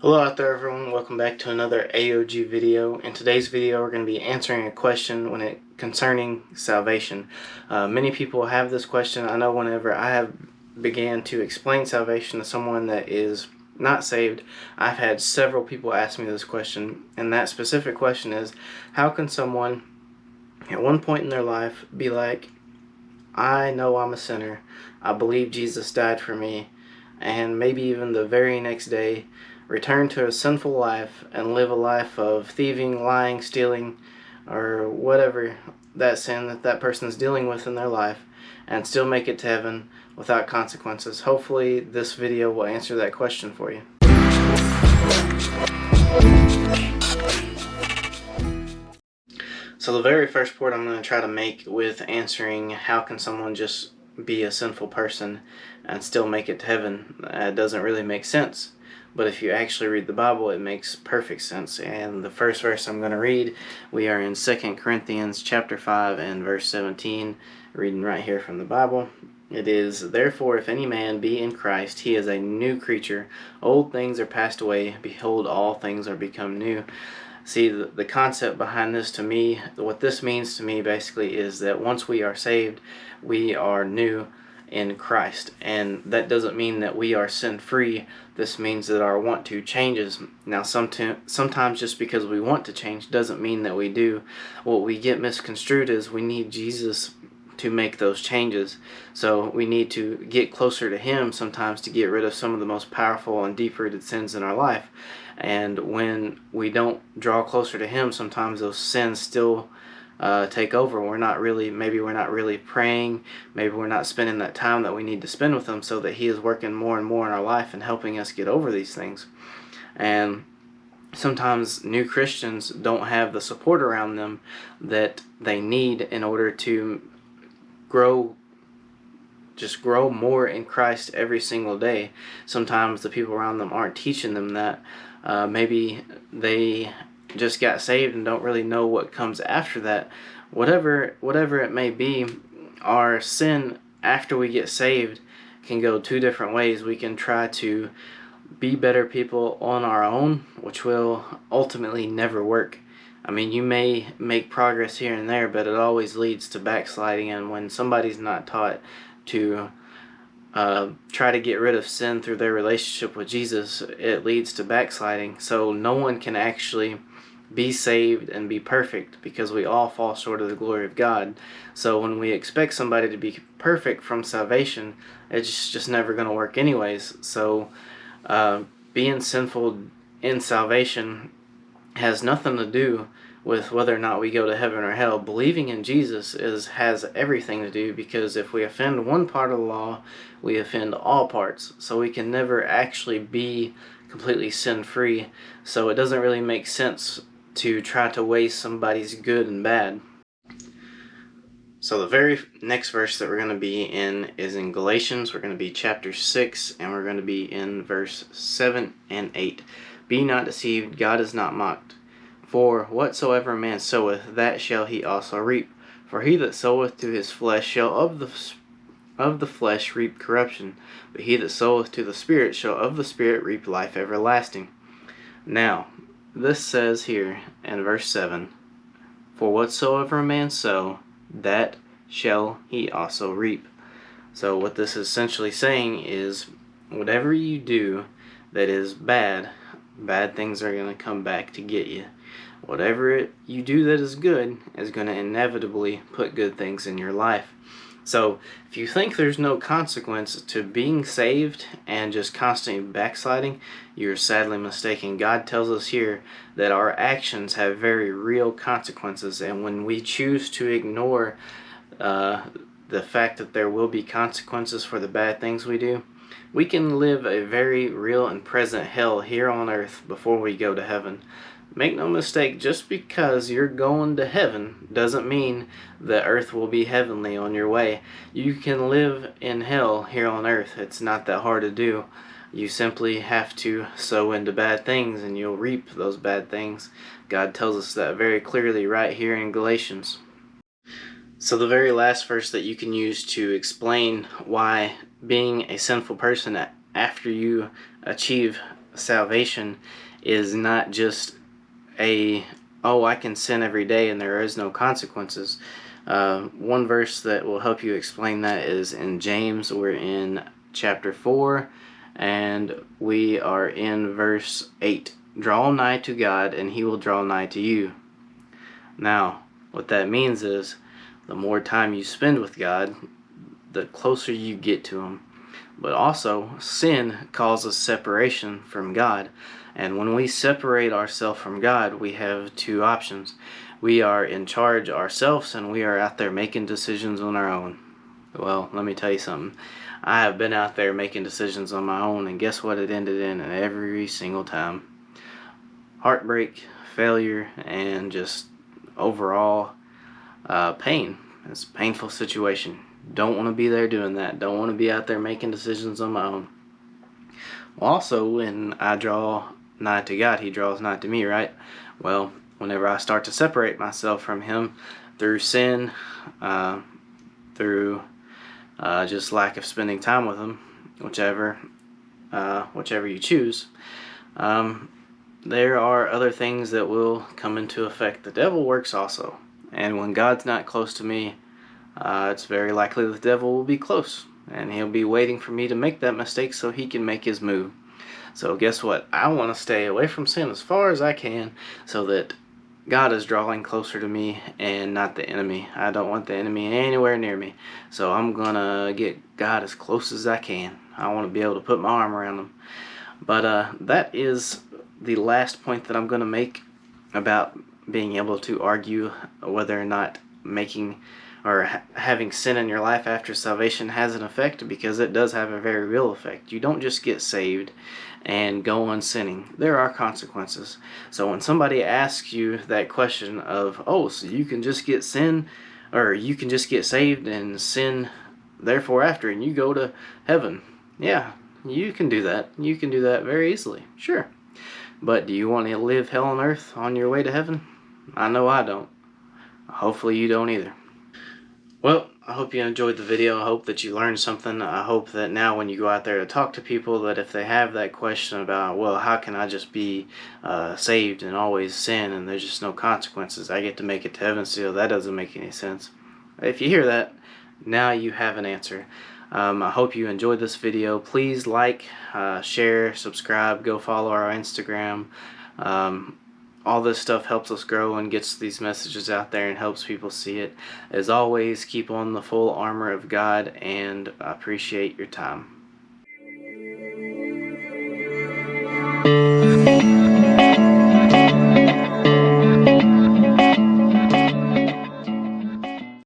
Hello out there everyone, welcome back to another AOG video. In today's video we're going to be answering a question concerning salvation. Many people have this question. I know whenever I have began to explain salvation to someone that is not saved, I've had several people ask me this question, and that specific question is, how can someone at one point in their life be like, I know I'm a sinner, I believe Jesus died for me, and maybe even the very next day return to a sinful life and live a life of thieving, lying, stealing, or whatever that sin that person is dealing with in their life, and still make it to heaven without consequences. Hopefully this video will answer that question for you. So the very first point I'm going to try to make with answering how can someone just be a sinful person and still make it to heaven, doesn't really make sense. But if you actually read the Bible, it makes perfect sense. And the first verse I'm going to read, we are in 2 Corinthians chapter 5 and verse 17, reading right here from the Bible. It is, therefore, if any man be in Christ, he is a new creature. Old things are passed away. Behold, all things are become new. See, the concept behind this to me, what this means to me basically is that once we are saved, we are new in Christ. And that doesn't mean that we are sin-free. This means that our want to changes. Now, sometimes just because we want to change doesn't mean that we do. What we get misconstrued is we need Jesus to make those changes. So we need to get closer to Him sometimes to get rid of some of the most powerful and deep-rooted sins in our life. And when we don't draw closer to Him, sometimes those sins still take over. Maybe we're not really praying, maybe we're not spending that time that we need to spend with Him, so that He is working more and more in our life and helping us get over these things. And sometimes new Christians don't have the support around them that they need in order to grow more in Christ every single day. Sometimes the people around them aren't teaching them that. Maybe they just got saved and don't really know what comes after that. Whatever it may be, our sin after we get saved can go two different ways. We can try to be better people on our own, which will ultimately never work. I mean, you may make progress here and there, but it always leads to backsliding. And when somebody's not taught to try to get rid of sin through their relationship with Jesus, it leads to backsliding. So no one can actually be saved and be perfect, because we all fall short of the glory of God. So when we expect somebody to be perfect from salvation, it's just never going to work anyways. So being sinful in salvation has nothing to do with whether or not we go to heaven or hell. Believing in Jesus has everything to do, because if we offend one part of the law, we offend all parts. So we can never actually be completely sin-free. So it doesn't really make sense to try to weigh somebody's good and bad. So the very next verse that we're going to be in is in Galatians. We're going to be chapter 6, and we're going to be in verse 7 and 8. Be not deceived, God is not mocked. For whatsoever a man soweth, that shall he also reap. For he that soweth to his flesh shall of the flesh reap corruption, but he that soweth to the Spirit shall of the Spirit reap life everlasting. Now, this says here in verse 7, for whatsoever a man sow, that shall he also reap. So what this is essentially saying is, whatever you do that is bad things are going to come back to get you. Whatever you do that is good is going to inevitably put good things in your life. So if you think there's no consequence to being saved and just constantly backsliding, you're sadly mistaken. God tells us here that our actions have very real consequences, and when we choose to ignore the fact that there will be consequences for the bad things we do, we can live a very real and present hell here on earth before we go to heaven. Make no mistake, just because you're going to heaven doesn't mean that earth will be heavenly on your way. You can live in hell here on earth. It's not that hard to do. You simply have to sow into bad things, and you'll reap those bad things. God tells us that very clearly right here in Galatians. So the very last verse that you can use to explain why being a sinful person after you achieve salvation is not just a, oh, I can sin every day and there is no consequences. One verse that will help you explain that is in James. We're in chapter 4 and we are in verse 8. Draw nigh to God and he will draw nigh to you. Now, what that means is the more time you spend with God, the closer you get to him. But also, sin causes separation from God. And when we separate ourselves from God, we have two options. We are in charge ourselves and we are out there making decisions on our own. Well, let me tell you something. I have been out there making decisions on my own, and guess what it ended in every single time? Heartbreak, failure, and just overall pain. It's a painful situation. Don't want to be there doing that. Don't want to be out there making decisions on my own. Well, also, when I draw nigh to God, he draws nigh to me, right? Well, whenever I start to separate myself from him through sin, through just lack of spending time with him, whichever you choose, there are other things that will come into effect. The devil works also. And when God's not close to me, it's very likely the devil will be close. And he'll be waiting for me to make that mistake so he can make his move. So guess what? I want to stay away from sin as far as I can so that God is drawing closer to me and not the enemy. I don't want the enemy anywhere near me. So I'm going to get God as close as I can. I want to be able to put my arm around him. But that is the last point that I'm going to make about being able to argue whether or not making or having sin in your life after salvation has an effect, because it does have a very real effect. You don't just get saved and go on sinning. There are consequences. So when somebody asks you that question of, oh, so you can just get sin, or you can just get saved and sin therefore after, and you go to heaven. Yeah, you can do that. You can do that very easily. Sure. But do you want to live hell on earth on your way to heaven? I know I don't. Hopefully you don't either. Well, I hope you enjoyed the video. I hope that you learned something. I hope that now when you go out there to talk to people, that if they have that question about, well, how can I just be saved and always sin and there's just no consequences? I get to make it to heaven still. That doesn't make any sense. If you hear that, now you have an answer. I hope you enjoyed this video. Please like, share, subscribe, go follow our Instagram. All this stuff helps us grow and gets these messages out there and helps people see it. As always, keep on the full armor of God, and I appreciate your time.